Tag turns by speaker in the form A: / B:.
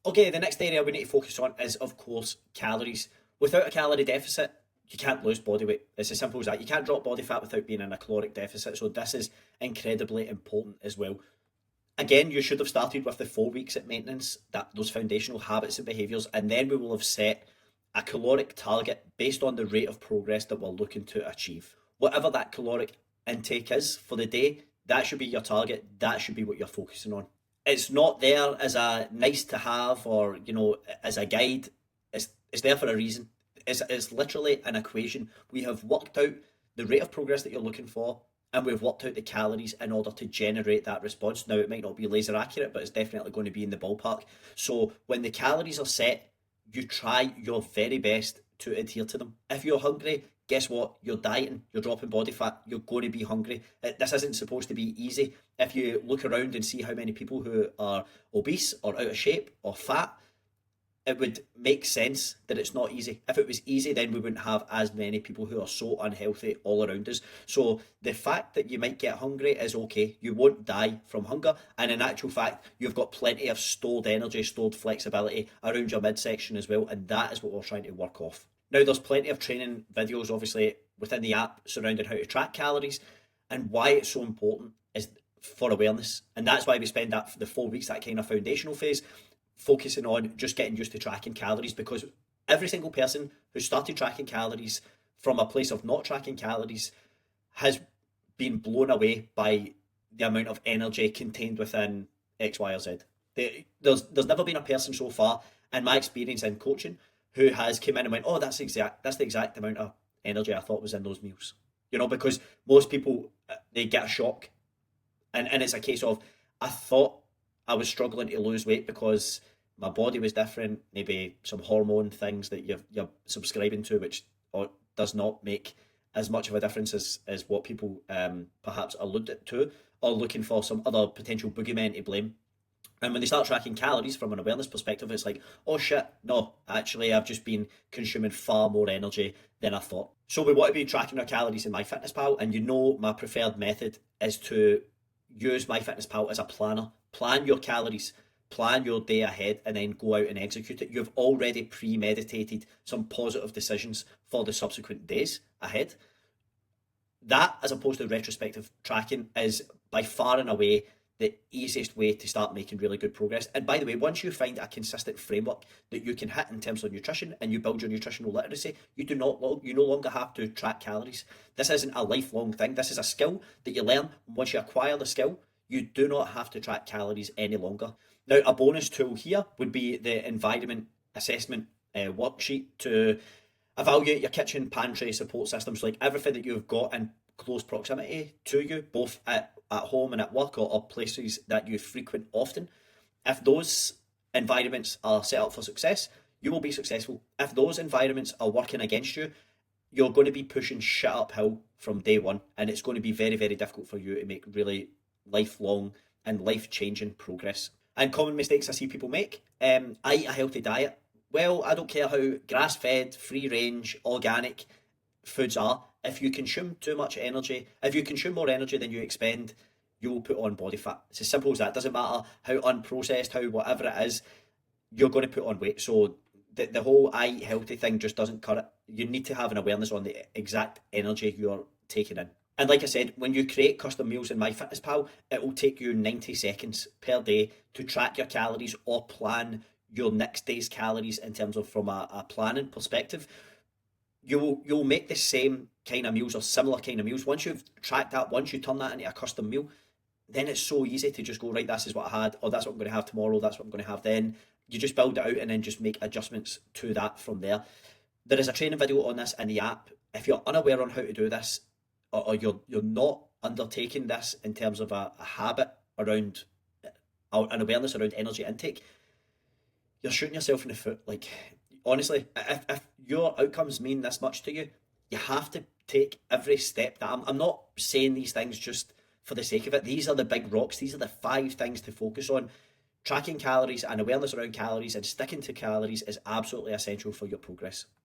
A: Okay, the next area we need to focus on is, of course, calories. Without a calorie deficit, you can't lose body weight. It's as simple as that. You can't drop body fat without being in a caloric deficit. So this is incredibly important as well. Again, you should have started with the 4 weeks at maintenance, that those foundational habits and behaviours, and then we will have set a caloric target based on the rate of progress that we're looking to achieve. Whatever that caloric intake is for the day, that should be your target. That should be what you're focusing on. It's not there as a nice to have or as a guide. It's there for a reason. It's literally an equation. We have worked out the rate of progress that you're looking for, and we've worked out the calories in order to generate that response. Now, it might not be laser accurate, but it's definitely going to be in the ballpark. So when the calories are set, you try your very best to adhere to them. If you're hungry, guess what? You're dieting, you're dropping body fat, you're going to be hungry. This isn't supposed to be easy. If you look around and see how many people who are obese or out of shape or fat, it would make sense that it's not easy. If it was easy, then we wouldn't have as many people who are so unhealthy all around us. So the fact that you might get hungry is okay. You won't die from hunger. And in actual fact, you've got plenty of stored energy, stored flexibility around your midsection as well. And that is what we're trying to work off. Now, there's plenty of training videos, obviously, within the app surrounding how to track calories, and why it's so important is for awareness. And that's why we spend the 4 weeks, that kind of foundational phase, focusing on just getting used to tracking calories, because every single person who started tracking calories from a place of not tracking calories has been blown away by the amount of energy contained within X, Y, or Z. There's never been a person so far, in my experience in coaching, who has come in and went, oh, that's the exact amount of energy I thought was in those meals. Because most people, they get a shock, and it's a case of, I thought I was struggling to lose weight because my body was different, maybe some hormone things that you're subscribing to, which does not make as much of a difference as what people perhaps allude to, or looking for some other potential boogeyman to blame. And when they start tracking calories from an awareness perspective, it's like, oh shit, no, actually, I've just been consuming far more energy than I thought. So we want to be tracking our calories in MyFitnessPal, and my preferred method is to use MyFitnessPal as a planner. Plan your calories, plan your day ahead, and then go out and execute it. You've already premeditated some positive decisions for the subsequent days ahead. That, as opposed to retrospective tracking, is by far and away the easiest way to start making really good progress. And by the way, once you find a consistent framework that you can hit in terms of nutrition, and you build your nutritional literacy, you no longer have to track calories. This isn't a lifelong thing. This is a skill that you learn. Once you acquire the skill, you do not have to track calories any longer. Now, a bonus tool here would be the environment assessment worksheet to evaluate your kitchen, pantry, support systems, like everything that you've got in close proximity to you, both at home and at work, or places that you frequent often. If those environments are set up for success, you will be successful. If those environments are working against you, you're going to be pushing shit uphill from day one, and it's going to be very, very difficult for you to make really lifelong and life changing progress. And common mistakes I see people make: I eat a healthy diet. Well, I don't care how grass fed, free range, organic foods are. If you consume too much energy, if you consume more energy than you expend, you will put on body fat. It's as simple as that. It doesn't matter how unprocessed, how whatever it is, you're going to put on weight. So the whole I eat healthy thing just doesn't cut it. You need to have an awareness on the exact energy you're taking in. And like I said, when you create custom meals in MyFitnessPal, it will take you 90 seconds per day to track your calories or plan your next day's calories in terms of from a planning perspective. You'll make the same kind of meals or similar kind of meals. Once you've tracked that, once you turn that into a custom meal, then it's so easy to just go, right, this is what I had, or that's what I'm going to have tomorrow, that's what I'm going to have then. You just build it out and then just make adjustments to that from there. There is a training video on this in the app. If you're unaware on how to do this, or you're not undertaking this in terms of a habit around an awareness around energy intake, you're shooting yourself in the foot. Like, honestly, if your outcomes mean this much to you, you have to take every step that I'm not saying these things just for the sake of it. These are the big rocks. These are the 5 things to focus on. Tracking calories and awareness around calories and sticking to calories is absolutely essential for your progress.